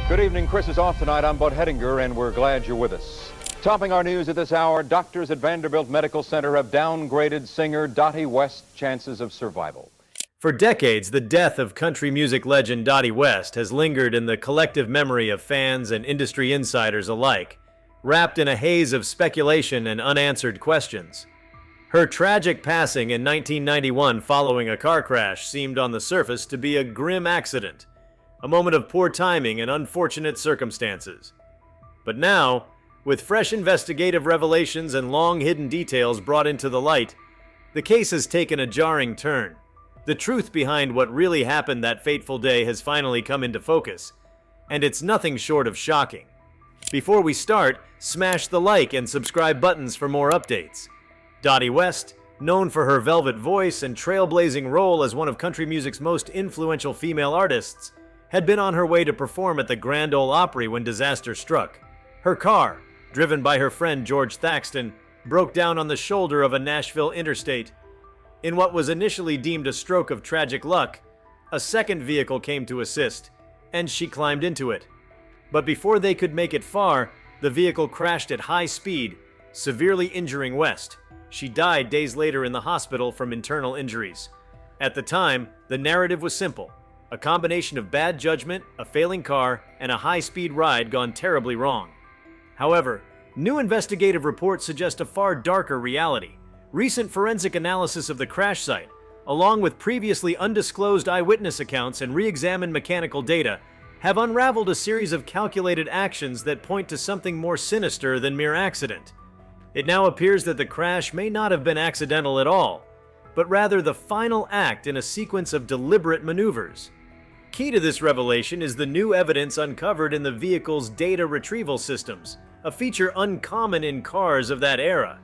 Good evening. Chris is off tonight. I'm Bud Hettinger, and we're glad you're with us. Topping our news at this hour, doctors at Vanderbilt Medical Center have downgraded singer Dottie West's chances of survival. For decades, the death of country music legend Dottie West has lingered in the collective memory of fans and industry insiders alike, wrapped in a haze of speculation and unanswered questions. Her tragic passing in 1991 following a car crash seemed on the surface to be a grim accident, a moment of poor timing and unfortunate circumstances. But now, with fresh investigative revelations and long-hidden details brought into the light, the case has taken a jarring turn. The truth behind what really happened that fateful day has finally come into focus, and it's nothing short of shocking. Before we start, smash the like and subscribe buttons for more updates. Dottie West, known for her velvet voice and trailblazing role as one of country music's most influential female artists, had been on her way to perform at the Grand Ole Opry when disaster struck. Her car, driven by her friend George Thaxton, broke down on the shoulder of a Nashville interstate. In what was initially deemed a stroke of tragic luck, a second vehicle came to assist, and she climbed into it. But before they could make it far, the vehicle crashed at high speed, severely injuring West. She died days later in the hospital from internal injuries. At the time, the narrative was simple: a combination of bad judgment, a failing car, and a high-speed ride gone terribly wrong. However, new investigative reports suggest a far darker reality. Recent forensic analysis of the crash site, along with previously undisclosed eyewitness accounts and re-examined mechanical data, have unraveled a series of calculated actions that point to something more sinister than mere accident. It now appears that the crash may not have been accidental at all, but rather the final act in a sequence of deliberate maneuvers. Key to this revelation is the new evidence uncovered in the vehicle's data retrieval systems, a feature uncommon in cars of that era,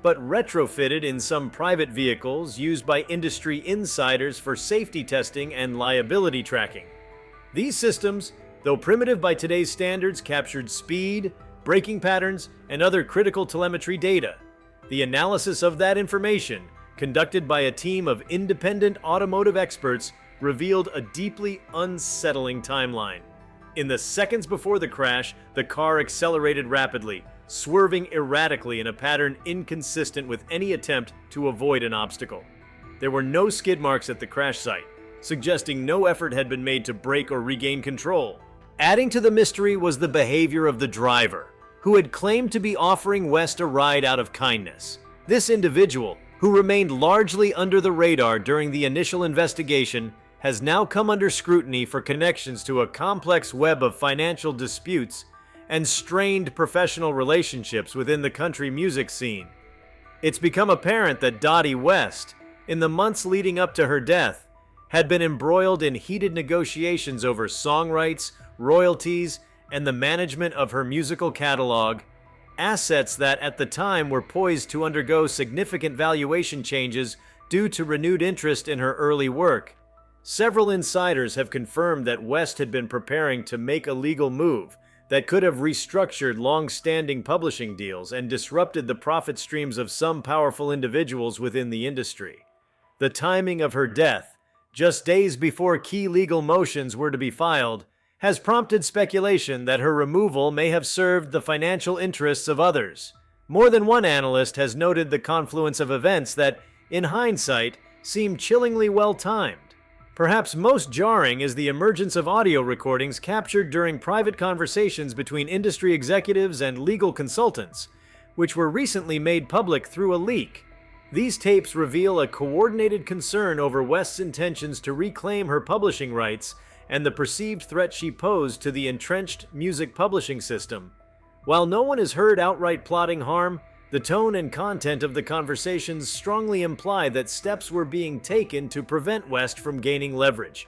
but retrofitted in some private vehicles used by industry insiders for safety testing and liability tracking. These systems, though primitive by today's standards, captured speed, braking patterns, and other critical telemetry data. The analysis of that information, conducted by a team of independent automotive experts, revealed a deeply unsettling timeline. In the seconds before the crash, the car accelerated rapidly, swerving erratically in a pattern inconsistent with any attempt to avoid an obstacle. There were no skid marks at the crash site, suggesting no effort had been made to brake or regain control. Adding to the mystery was the behavior of the driver, who had claimed to be offering West a ride out of kindness. This individual, who remained largely under the radar during the initial investigation, has now come under scrutiny for connections to a complex web of financial disputes and strained professional relationships within the country music scene. It's become apparent that Dottie West, in the months leading up to her death, had been embroiled in heated negotiations over song rights, royalties, and the management of her musical catalog, assets that at the time were poised to undergo significant valuation changes due to renewed interest in her early work. Several insiders have confirmed that West had been preparing to make a legal move that could have restructured long-standing publishing deals and disrupted the profit streams of some powerful individuals within the industry. The timing of her death, just days before key legal motions were to be filed, has prompted speculation that her removal may have served the financial interests of others. More than one analyst has noted the confluence of events that, in hindsight, seem chillingly well-timed. Perhaps most jarring is the emergence of audio recordings captured during private conversations between industry executives and legal consultants, which were recently made public through a leak. These tapes reveal a coordinated concern over West's intentions to reclaim her publishing rights and the perceived threat she posed to the entrenched music publishing system. While no one has heard outright plotting harm, the tone and content of the conversations strongly imply that steps were being taken to prevent West from gaining leverage.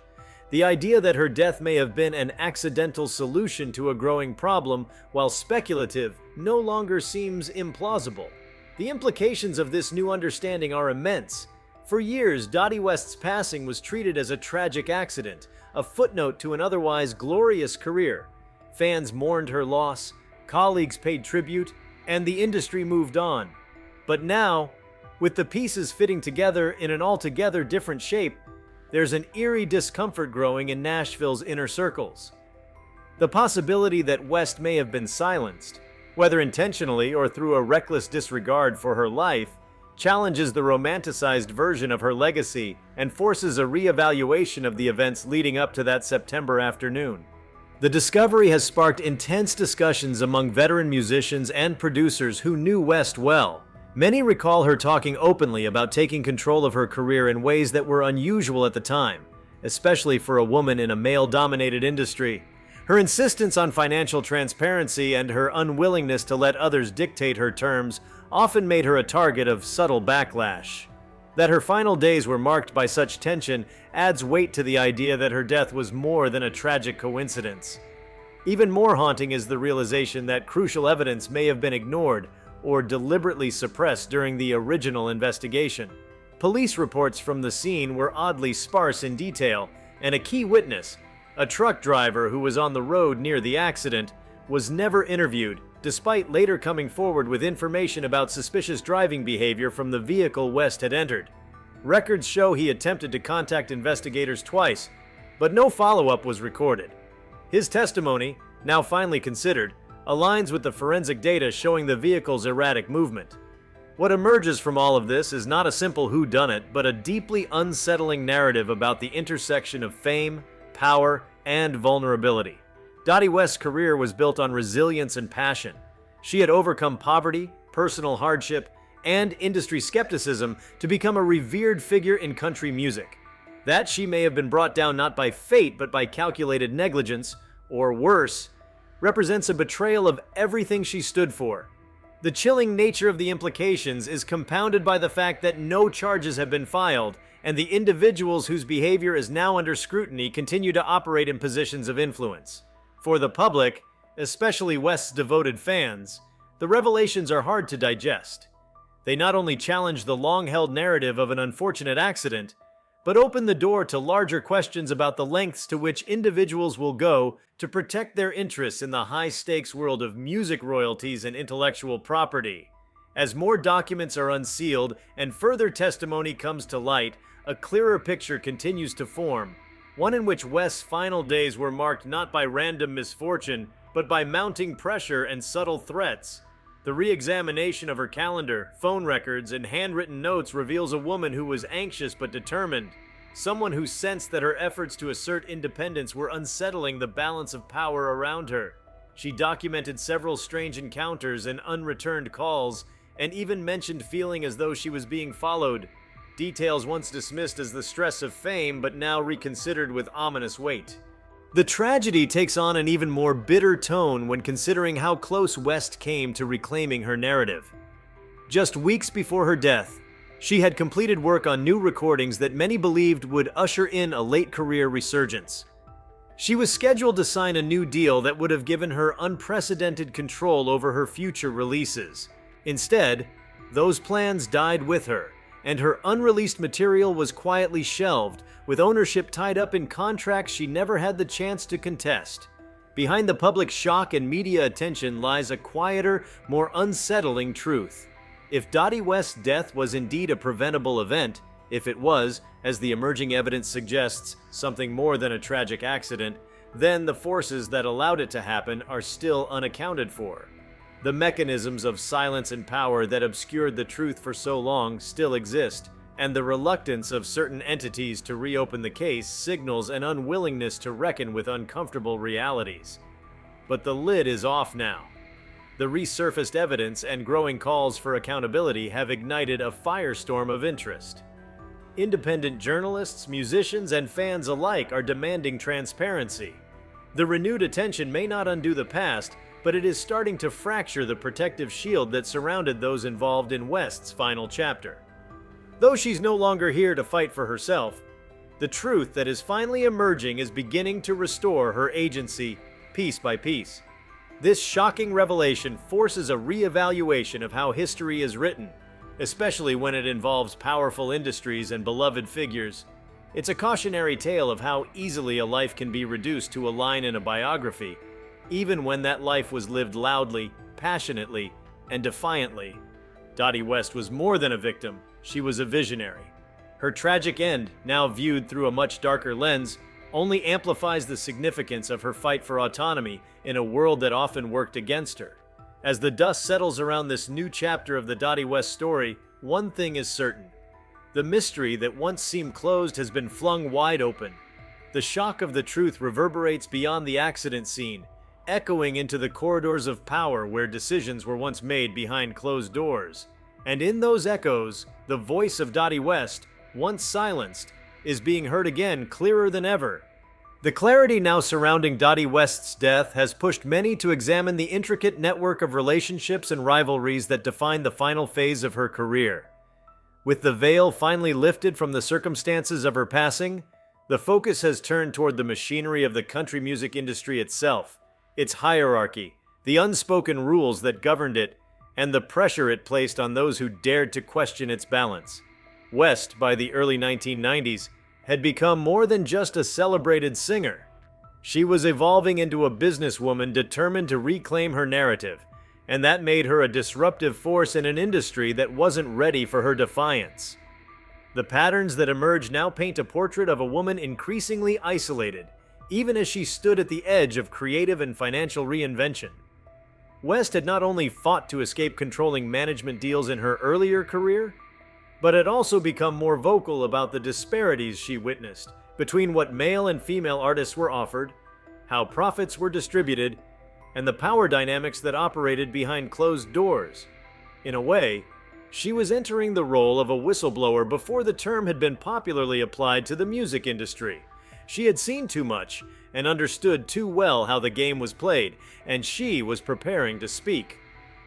The idea that her death may have been an accidental solution to a growing problem, while speculative, no longer seems implausible. The implications of this new understanding are immense. For years, Dottie West's passing was treated as a tragic accident, a footnote to an otherwise glorious career. Fans mourned her loss, colleagues paid tribute, and the industry moved on. But now, with the pieces fitting together in an altogether different shape, there's an eerie discomfort growing in Nashville's inner circles. The possibility that West may have been silenced, whether intentionally or through a reckless disregard for her life, challenges the romanticized version of her legacy and forces a re-evaluation of the events leading up to that September afternoon. The discovery has sparked intense discussions among veteran musicians and producers who knew West well. Many recall her talking openly about taking control of her career in ways that were unusual at the time, especially for a woman in a male-dominated industry. Her insistence on financial transparency and her unwillingness to let others dictate her terms often made her a target of subtle backlash. That her final days were marked by such tension adds weight to the idea that her death was more than a tragic coincidence. Even more haunting is the realization that crucial evidence may have been ignored or deliberately suppressed during the original investigation. Police reports from the scene were oddly sparse in detail, and a key witness, a truck driver who was on the road near the accident, was never interviewed, despite later coming forward with information about suspicious driving behavior from the vehicle West had entered. Records show he attempted to contact investigators twice, but no follow-up was recorded. His testimony, now finally considered, aligns with the forensic data showing the vehicle's erratic movement. What emerges from all of this is not a simple whodunit, but a deeply unsettling narrative about the intersection of fame, power, and vulnerability. Dottie West's career was built on resilience and passion. She had overcome poverty, personal hardship, and industry skepticism to become a revered figure in country music. That she may have been brought down not by fate but by calculated negligence, or worse, represents a betrayal of everything she stood for. The chilling nature of the implications is compounded by the fact that no charges have been filed, and the individuals whose behavior is now under scrutiny continue to operate in positions of influence. For the public, especially West's devoted fans, the revelations are hard to digest. They not only challenge the long-held narrative of an unfortunate accident, but open the door to larger questions about the lengths to which individuals will go to protect their interests in the high-stakes world of music royalties and intellectual property. As more documents are unsealed and further testimony comes to light, a clearer picture continues to form, one in which West's final days were marked not by random misfortune, but by mounting pressure and subtle threats. The re-examination of her calendar, phone records, and handwritten notes reveals a woman who was anxious but determined, someone who sensed that her efforts to assert independence were unsettling the balance of power around her. She documented several strange encounters and unreturned calls, and even mentioned feeling as though she was being followed. Details once dismissed as the stress of fame, but now reconsidered with ominous weight. The tragedy takes on an even more bitter tone when considering how close West came to reclaiming her narrative. Just weeks before her death, she had completed work on new recordings that many believed would usher in a late-career resurgence. She was scheduled to sign a new deal that would have given her unprecedented control over her future releases. Instead, those plans died with her, and her unreleased material was quietly shelved, with ownership tied up in contracts she never had the chance to contest. Behind the public shock and media attention lies a quieter, more unsettling truth. If Dottie West's death was indeed a preventable event, if it was, as the emerging evidence suggests, something more than a tragic accident, then the forces that allowed it to happen are still unaccounted for. The mechanisms of silence and power that obscured the truth for so long still exist, and the reluctance of certain entities to reopen the case signals an unwillingness to reckon with uncomfortable realities. But the lid is off now. The resurfaced evidence and growing calls for accountability have ignited a firestorm of interest. Independent journalists, musicians, and fans alike are demanding transparency. The renewed attention may not undo the past, but it is starting to fracture the protective shield that surrounded those involved in West's final chapter. Though she's no longer here to fight for herself, the truth that is finally emerging is beginning to restore her agency piece by piece. This shocking revelation forces a re-evaluation of how history is written, especially when it involves powerful industries and beloved figures. It's a cautionary tale of how easily a life can be reduced to a line in a biography, even when that life was lived loudly, passionately, and defiantly. Dottie West was more than a victim, she was a visionary. Her tragic end, now viewed through a much darker lens, only amplifies the significance of her fight for autonomy in a world that often worked against her. As the dust settles around this new chapter of the Dottie West story, one thing is certain. The mystery that once seemed closed has been flung wide open. The shock of the truth reverberates beyond the accident scene, echoing into the corridors of power where decisions were once made behind closed doors. And in those echoes, the voice of Dottie West, once silenced, is being heard again clearer than ever. The clarity now surrounding Dottie West's death has pushed many to examine the intricate network of relationships and rivalries that define the final phase of her career. With the veil finally lifted from the circumstances of her passing, the focus has turned toward the machinery of the country music industry itself, its hierarchy, the unspoken rules that governed it, and the pressure it placed on those who dared to question its balance. West, by the early 1990s, had become more than just a celebrated singer. She was evolving into a businesswoman determined to reclaim her narrative, and that made her a disruptive force in an industry that wasn't ready for her defiance. The patterns that emerge now paint a portrait of a woman increasingly isolated, even as she stood at the edge of creative and financial reinvention. West had not only fought to escape controlling management deals in her earlier career, but had also become more vocal about the disparities she witnessed between what male and female artists were offered, how profits were distributed, and the power dynamics that operated behind closed doors. In a way, she was entering the role of a whistleblower before the term had been popularly applied to the music industry. She had seen too much and understood too well how the game was played, and she was preparing to speak.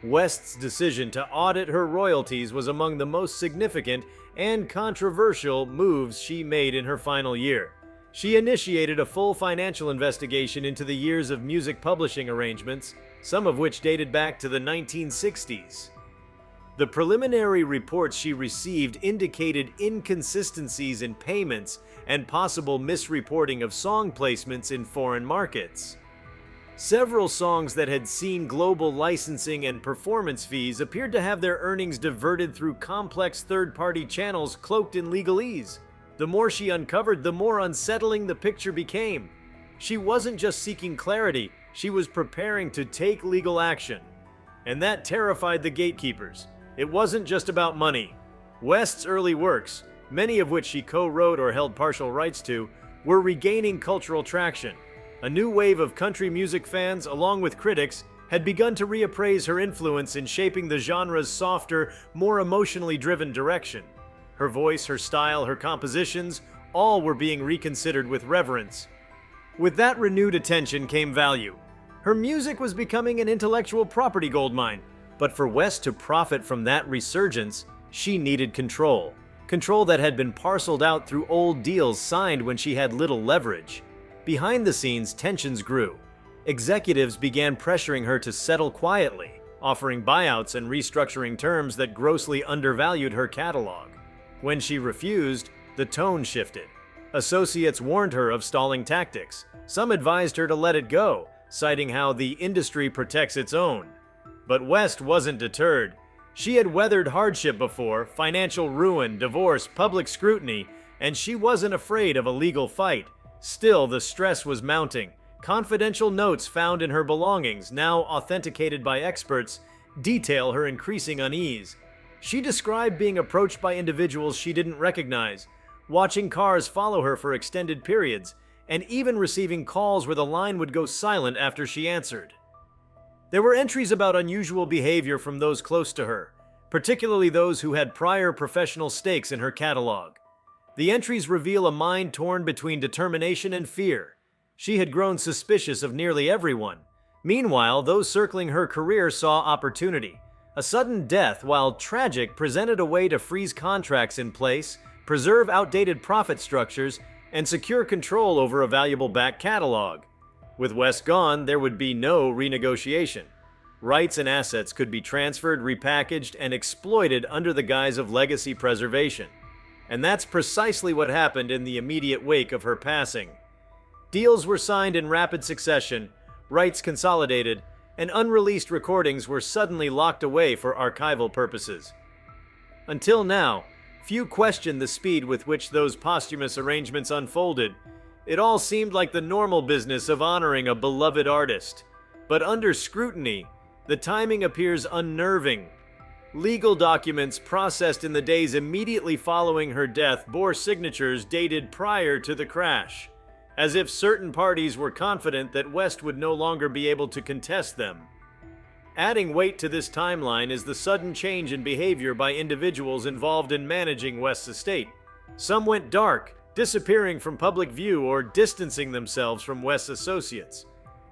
West's decision to audit her royalties was among the most significant and controversial moves she made in her final year. She initiated a full financial investigation into the years of music publishing arrangements, some of which dated back to the 1960s. The preliminary reports she received indicated inconsistencies in payments and possible misreporting of song placements in foreign markets. Several songs that had seen global licensing and performance fees appeared to have their earnings diverted through complex third-party channels cloaked in legalese. The more she uncovered, the more unsettling the picture became. She wasn't just seeking clarity, she was preparing to take legal action. And that terrified the gatekeepers. It wasn't just about money. West's early works, many of which she co-wrote or held partial rights to, were regaining cultural traction. A new wave of country music fans, along with critics, had begun to reappraise her influence in shaping the genre's softer, more emotionally driven direction. Her voice, her style, her compositions, all were being reconsidered with reverence. With that renewed attention came value. Her music was becoming an intellectual property goldmine, but for West to profit from that resurgence, she needed control. Control that had been parceled out through old deals signed when she had little leverage. Behind the scenes, tensions grew. Executives began pressuring her to settle quietly, offering buyouts and restructuring terms that grossly undervalued her catalog. When she refused, the tone shifted. Associates warned her of stalling tactics. Some advised her to let it go, citing how the industry protects its own. But West wasn't deterred. She had weathered hardship before, financial ruin, divorce, public scrutiny, and she wasn't afraid of a legal fight. Still, the stress was mounting. Confidential notes found in her belongings, now authenticated by experts, detail her increasing unease. She described being approached by individuals she didn't recognize, watching cars follow her for extended periods, and even receiving calls where the line would go silent after she answered. There were entries about unusual behavior from those close to her, particularly those who had prior professional stakes in her catalog. The entries reveal a mind torn between determination and fear. She had grown suspicious of nearly everyone. Meanwhile, those circling her career saw opportunity. A sudden death, while tragic, presented a way to freeze contracts in place, preserve outdated profit structures, and secure control over a valuable back catalog. With West gone, there would be no renegotiation. Rights and assets could be transferred, repackaged, and exploited under the guise of legacy preservation. And that's precisely what happened in the immediate wake of her passing. Deals were signed in rapid succession, rights consolidated, and unreleased recordings were suddenly locked away for archival purposes. Until now, few questioned the speed with which those posthumous arrangements unfolded. It all seemed like the normal business of honoring a beloved artist. But under scrutiny, the timing appears unnerving. Legal documents processed in the days immediately following her death bore signatures dated prior to the crash, as if certain parties were confident that West would no longer be able to contest them. Adding weight to this timeline is the sudden change in behavior by individuals involved in managing West's estate. Some went dark, disappearing from public view or distancing themselves from West's associates.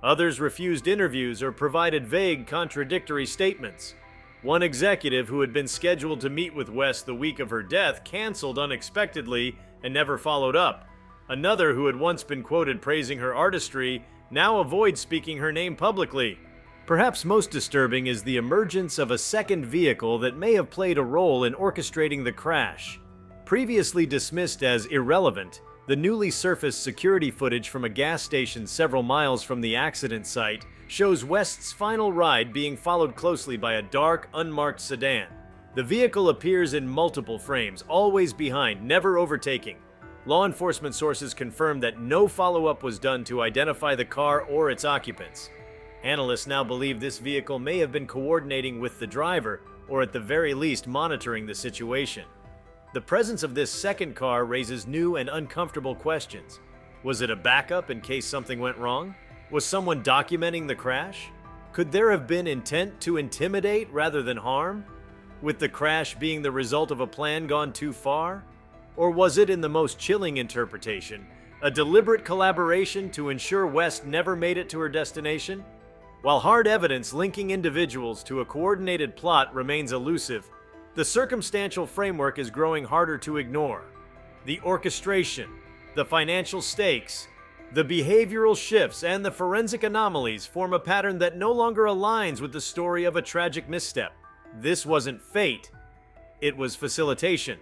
Others refused interviews or provided vague, contradictory statements. One executive who had been scheduled to meet with West the week of her death canceled unexpectedly and never followed up. Another who had once been quoted praising her artistry now avoids speaking her name publicly. Perhaps most disturbing is the emergence of a second vehicle that may have played a role in orchestrating the crash. Previously dismissed as irrelevant, the newly surfaced security footage from a gas station several miles from the accident site shows West's final ride being followed closely by a dark, unmarked sedan. The vehicle appears in multiple frames, always behind, never overtaking. Law enforcement sources confirm that no follow-up was done to identify the car or its occupants. Analysts now believe this vehicle may have been coordinating with the driver, or at the very least monitoring the situation. The presence of this second car raises new and uncomfortable questions. Was it a backup in case something went wrong? Was someone documenting the crash? Could there have been intent to intimidate rather than harm? With the crash being the result of a plan gone too far? Or was it, in the most chilling interpretation, a deliberate collaboration to ensure West never made it to her destination? While hard evidence linking individuals to a coordinated plot remains elusive, the circumstantial framework is growing harder to ignore. The orchestration, the financial stakes, the behavioral shifts, and the forensic anomalies form a pattern that no longer aligns with the story of a tragic misstep. This wasn't fate, it was facilitation.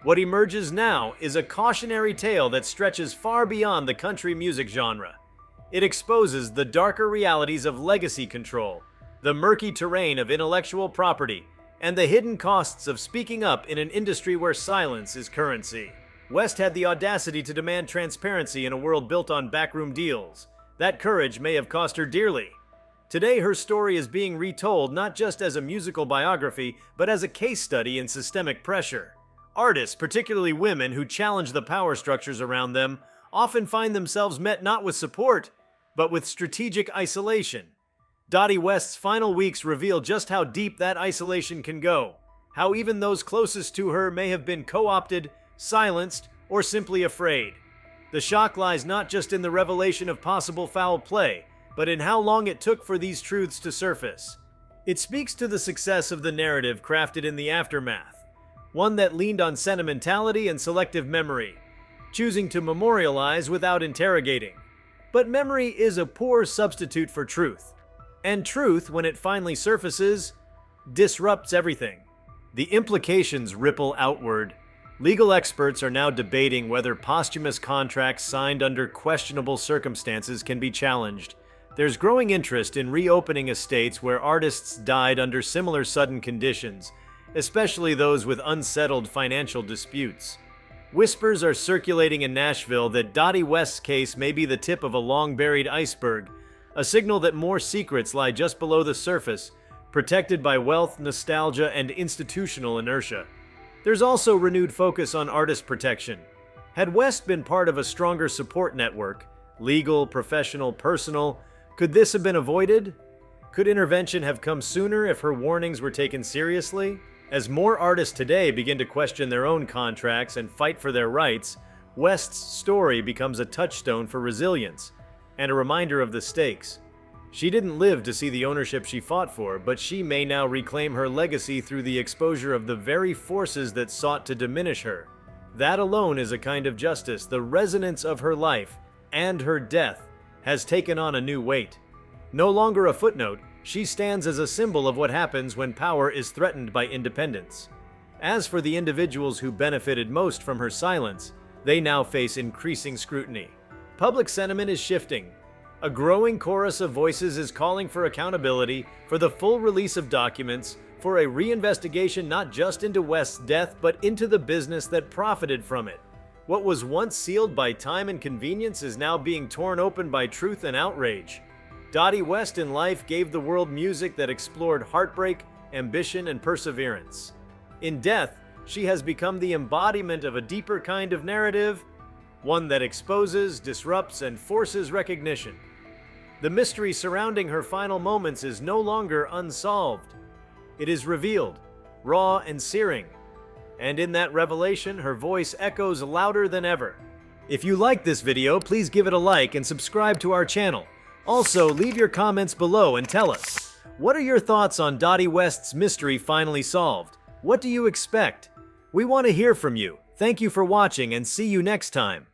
What emerges now is a cautionary tale that stretches far beyond the country music genre. It exposes the darker realities of legacy control, the murky terrain of intellectual property, and the hidden costs of speaking up in an industry where silence is currency. West had the audacity to demand transparency in a world built on backroom deals. That courage may have cost her dearly. Today, her story is being retold not just as a musical biography, but as a case study in systemic pressure. Artists, particularly women who challenge the power structures around them, often find themselves met not with support, but with strategic isolation. Dottie West's final weeks reveal just how deep that isolation can go, how even those closest to her may have been co-opted, silenced, or simply afraid. The shock lies not just in the revelation of possible foul play, but in how long it took for these truths to surface. It speaks to the success of the narrative crafted in the aftermath, one that leaned on sentimentality and selective memory, choosing to memorialize without interrogating. But memory is a poor substitute for truth. And truth, when it finally surfaces, disrupts everything. The implications ripple outward. Legal experts are now debating whether posthumous contracts signed under questionable circumstances can be challenged. There's growing interest in reopening estates where artists died under similar sudden conditions, especially those with unsettled financial disputes. Whispers are circulating in Nashville that Dottie West's case may be the tip of a long-buried iceberg, a signal that more secrets lie just below the surface, protected by wealth, nostalgia, and institutional inertia. There's also renewed focus on artist protection. Had West been part of a stronger support network, legal, professional, personal, could this have been avoided? Could intervention have come sooner if her warnings were taken seriously? As more artists today begin to question their own contracts and fight for their rights, West's story becomes a touchstone for resilience and a reminder of the stakes. She didn't live to see the ownership she fought for, but she may now reclaim her legacy through the exposure of the very forces that sought to diminish her. That alone is a kind of justice. The resonance of her life and her death has taken on a new weight. No longer a footnote, she stands as a symbol of what happens when power is threatened by independence. As for the individuals who benefited most from her silence, they now face increasing scrutiny. Public sentiment is shifting. A growing chorus of voices is calling for accountability, for the full release of documents, for a reinvestigation not just into West's death, but into the business that profited from it. What was once sealed by time and convenience is now being torn open by truth and outrage. Dottie West in life gave the world music that explored heartbreak, ambition, and perseverance. In death, she has become the embodiment of a deeper kind of narrative, one that exposes, disrupts, and forces recognition. The mystery surrounding her final moments is no longer unsolved. It is revealed, raw and searing. And in that revelation, her voice echoes louder than ever. If you liked this video, please give it a like and subscribe to our channel. Also, leave your comments below and tell us, what are your thoughts on Dottie West's mystery finally solved? What do you expect? We want to hear from you. Thank you for watching and see you next time.